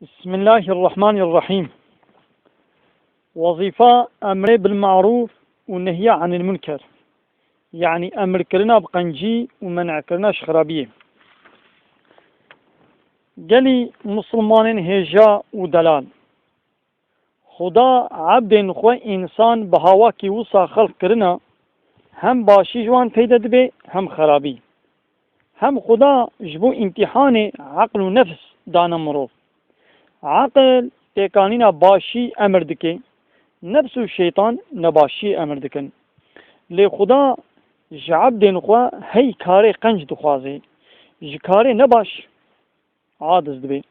بسم الله الرحمن الرحيم. وظيفة أمر بالمعروف والنهي عن المنكر، يعني أمر كرنا بقنجي ومنع كرنا شخرابية. قالي مسلمان هجا ودلال خدا عبد خو إنسان بهواكي وصا خلق كرنا، هم باشي جوان پیدا دبي هم خرابي. هم خدا جبو امتحان عقل ونفس دانا مروف. عقل تقانينا باشي أمر دكي، نفس الشيطان نباشي أمر دكن. لي خدا جعب دين خوا هي كاري قنج دخوازي جكاري نباش عادز دبي.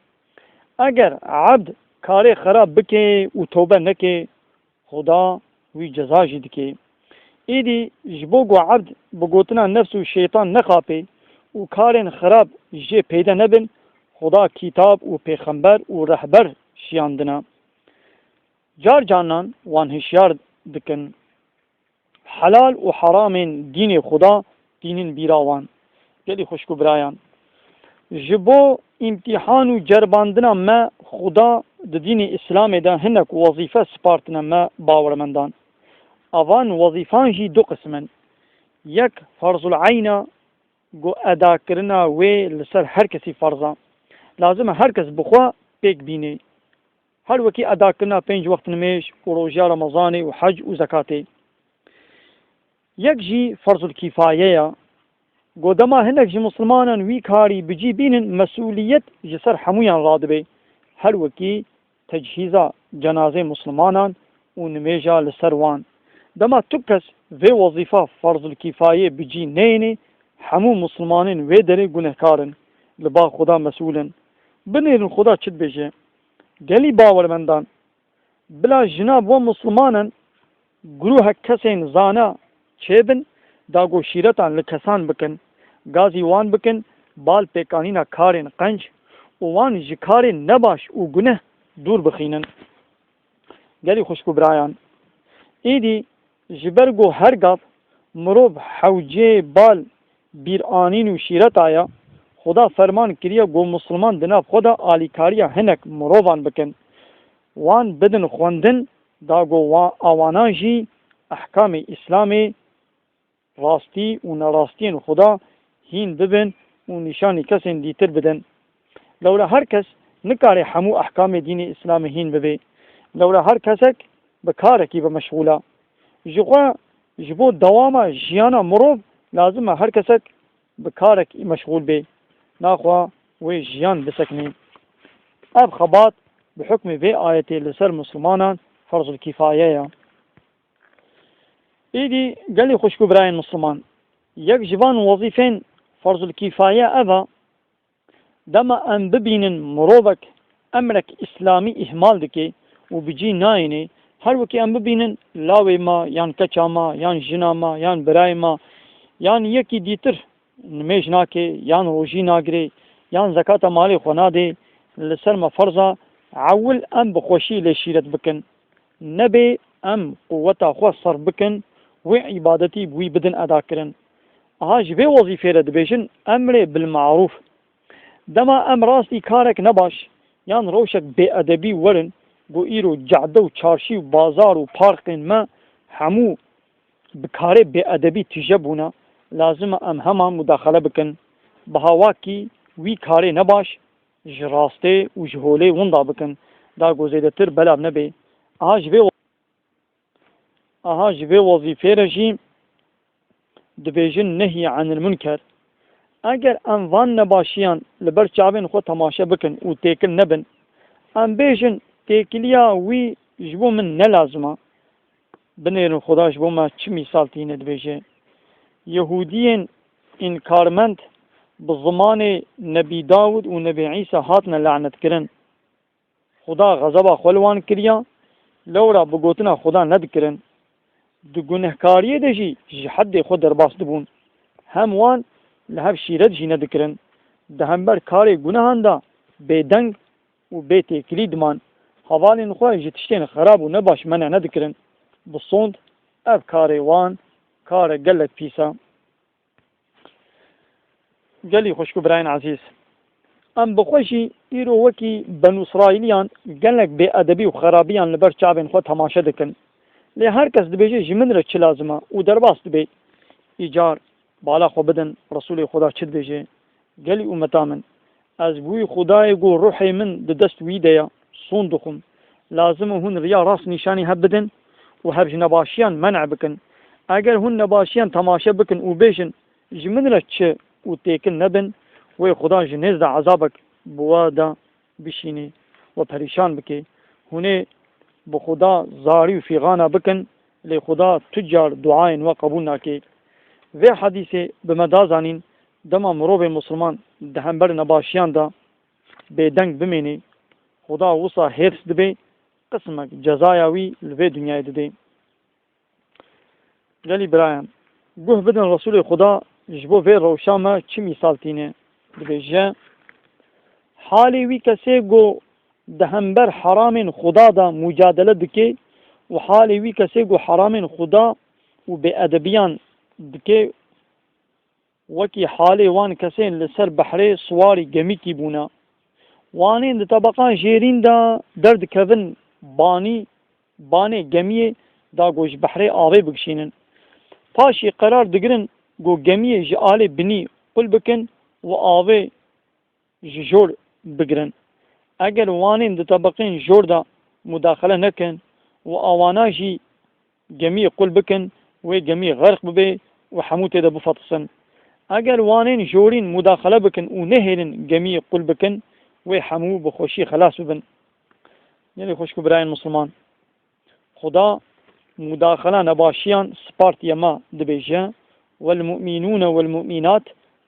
اگر عبد كاري خراب بكي وتوبة نكي خدا وي جزا جدكي. ايدي جبوغو عبد بقوتنا نفس الشيطان نخابي وكارين خراب جي پیدا نبن، خدا كتاب و پیغمبر و رهبر شياندنا. جار جانان وان هشيار دكن حلال و حرام دين خدا دين بيراوان. قالي خوشكو برايان جبو امتحان و جرباندنا ما خدا دين اسلام دا هنك وظيفة سپارتنا ما باورمندان. اوان وظيفان جي دو قسمن، يك فرض العين گو ادا کرنا وی لسر هر کسی فرضا، لازم هر کس بخوا پیک بینه، هر وکی ادا کرنا 5 وقت نمیش و روزه رمضان و حج و زکاته. یک جی فرض الكفایه گو دما هنک جی مسلمانان وی کاری بجی بینن مسئولیت جسر حمویان رادبه، هر وکی تجهیزا جنازه مسلمانان و نمیجا لسر وان. دما تکس وی وظیفه فرض الكفایه بجی نینه همو مسلمانین وی دره گنهکارن لبا خدا مسئولن. بنیرن خدا چد بجه گلی باورمندان بلا جناب و مسلمانن گروه کسین زانا چیبن داگو شیرتان لکسان بکن، گازی وان بکن، بال پیکانینا کارین قنج وان جکارین نباش و گنه دور بخینن. گلی خوشکو برایان ایدی جبرگو هر گاف مروب حوجه بال بیر آنین و شیرت آیا خدا فرمان کریا گو مسلمان دناب خدا آلیکاریا هنک مروبان بکن، وان بدن خوندن داگو آوانان جی احکام اسلامی راستی و نراستین خدا هین ببن و نشانی کسین دیتر بدن. لولا هر کس نکاری همو احکام دین اسلام هین ببه، لولا هر کسک بکارکی بمشغولا جبو دواما جیانا مروب لازم هر کسک بکارك مشغول به ناخوا وي جيان بسكنين. اب خبات بحكم في آيتي لسر مسلمانا فرض الكفاية. ايدي قالي خوشكو براين مسلمان يك جبان وظيفين فرض الكفاية ابا دما ان ببينن مروبك امرك اسلامي اهمال دكي وبجي نايني هر وكي ان ببينن لاوي ما يان كچا ما يان جنا ما يان براي ما يان يكي ديتر نمیش ناکه یان روژی ناگره یان زکات مالی خونه ده لسر ما فرضا عول ام بخوشی لشیرت بکن نبی ام قوتا خو صرف بکن و عبادتی بوی بدن ادا کرن. آها جبه وظیفه رد بیشن امر بالمعروف دما ام راستی کارک نباش یان روشک بی ادبی ورن گو ایرو جعده و چارشی و بازار و پارقین ما همو بکاره بی ادبی تجبونا، لازم ام هما مداخله بکن بهاواکی وی کاری نباش جراسته و جهوله وندا بکن دا گوزیده تر بلاب نبی. آها جوه وظیفه رجیم دبیجن نهی عن المنکر. اگر ام وان نباشیان لبر چاوین خود تماشا بکن و تیکل نبن ام بیجن تیکلیا وی جبو من نلازمه. بنیرن خدا جبو ما چه مثال تینه دبیجه يهوديين انكارمنت بزمان نبي داود و نبي عيسى هاتنا لعنت کرن، خدا غضبا خلوان کریا لورا بگوتنا خدا ند کرن دو گنهکاریه دجی حد خود درباس دبون هم وان لهب شیرت جی ند کرن ده همبر کار گناهان دا بیدنگ و بیت کلید حوالین خواه جتشتین خراب و نباش منع ند کرن بصوند اف کار وان کار گلت پیسا. گلی خوشکو براین عزیز ام بخوشی ایرو وکی بنو اسرائیلیان گلک بی ادبی و خرابیان لبر چابین خود تماشا دکن لی هر کس دبیجه جمن را چه لازمه او درباس دبی ایجار بالا خو بدن رسول خدا چه دبیجه گلی امتا من از بوی خدای گو روحی من دست ویدیا صون دخم لازم هون ریا راس نشانی هب بدن و هب نباشیان منع بکن اگر هون نباشیان تماشا بکن و بیشن جمن را چه و تیکن نبن و خدا جنیز دا عذابک بوادا بشینی و پریشان بکی هونه بخدا زاری و فیغانا بکن لی خدا تجار دعاین و قبول ناکی و حدیث بمدازانین دما مروب مسلمان دهنبر نباشیان دا بیدنگ بمینی خدا وصا حفظ دبی قسمك جزاياوي لفي دنيا ددي قالي برايم قوه بدن رسول خدا جبو في روشاما چه مثال تينه دبيجه حالي وي كسي قو دهنبر حرام خدا دا مجادله دكي وحالي وي كسي قو حرام خدا وبأدبيان دكي وكي حالي وان كسين لسر بحري صواري جميكي بونا وانين دا طبقان جيرين دا درد كذن باني گمیه دا گوش بحری آوه بکشینن پاشی قرار دگرن گو گمیه جعاله بنی قل بکن و آوه جور بگرن اگر وانین ده طبقین جور دا مداخله نکن و آوانا جی گمیه قل بکن و گمیه غرق ببه و حموته ده بفطسن اگر وانین جورین مداخله بکن و نهرن گمیه قل بکن و حمو بخوشی خلاص ببن یعنی خوشکو براین مسلمان خدا مداخلة نباشيان سبارت يما دبيجان والمؤمنون والمؤمنات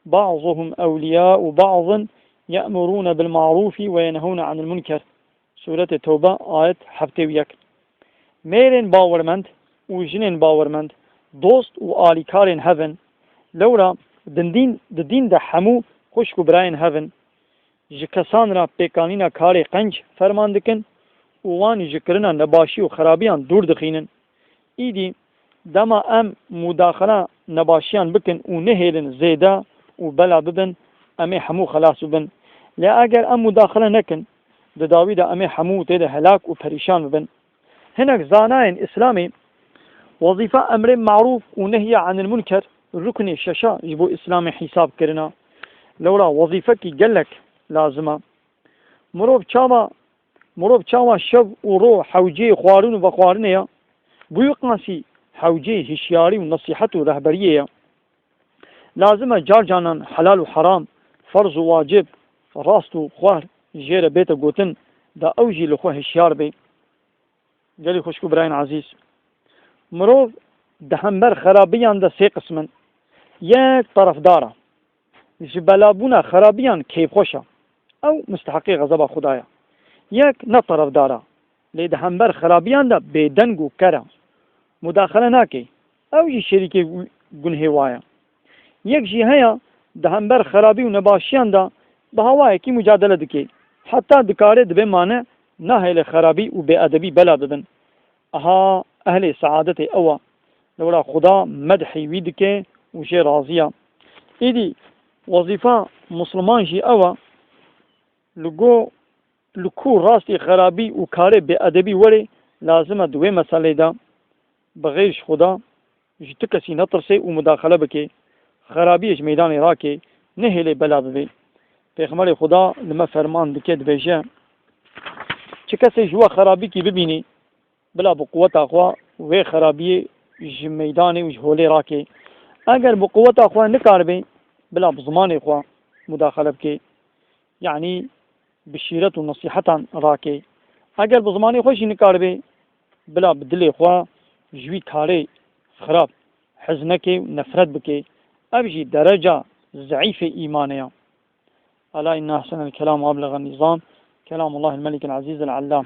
بعضهم أولياء بعض يأمرون بالمعروف وينهون عن المنكر سورة التوبة آية حفتويك ميرين باورمند وجنين باورمند دوست وآليكارين هفن لورا دين ده حمو خوشكو براين هفن جكسان را بيكانينا كاري قنج فرمان دكن ووانی جکرنا نباشی و خرابیان دور دخینن ایدی دما ام مداخله نباشیان بکن و نهیلن زیده و بلا ببن امی حمو خلاص ببن لا اگر ام مداخله نکن داوی دا امی حمو تیده هلاک و پریشان ببن هناك زاناين اسلامي وظيفة امر معروف ونهي عن المنكر ركن الشاشة يجبو اسلامي حساب كرنا لولا وظيفتك قالك لازمه مروب چاوا شب و رو حوجه خوارون و خوارنه یا بویقناسی حوجه هشیاری و نصیحت و رهبریه لازمه جار جانان حلال و حرام فرض و واجب راست و خوار جیر بیت گوتن دا اوجی لخوا هشیار بی جلی خوشکو براین عزیز مروب دهنبر خرابیان دا سه قسمن یک طرف داره جبلابونا خرابیان کیف خوشه او مستحقی غضب خدایا یک نه طرف داره لی دهنبر خرابیان دا بیدنگو کرا مداخله ناکی او جی شریک گنه وایا یک جی هیا دهنبر خرابی و نباشیان دا به هوای کی مجادله دکی حتی دکاره دبه مانه نهیل خرابی و بی ادبی بلا بدن اها اهل سعادت اوا لولا خدا مدحی وی دکی و جی راضیه ایدی وظیفه مسلمان جی اوا لکو راستی خرابی و کاره بی ادبی ولی لازمه دوی مسئله دا بغیرش خدا جت کسی نترسه و مداخله بکه خرابیش میدان راکه نهیل بلا ببی پیغمبر خدا لما فرمان دکه دبیجه چه کسی جوا خرابی کی ببینی بلا بقوت اخوا و خرابی میدان و جهولی راکه اگر بقوت اخوا نکار بی بلا بزمان اخوا مداخله بکه یعنی بشیرت و نصیحتان راکه اگر بزمانی خوشی نکار بی بلا بدل خوا جوی کاره خراب حزنکه و نفرت بکه ابجی درجه ضعیف ایمانه الا ان احسن الكلام وابلغ النظام كلام الله الملك العزيز العلام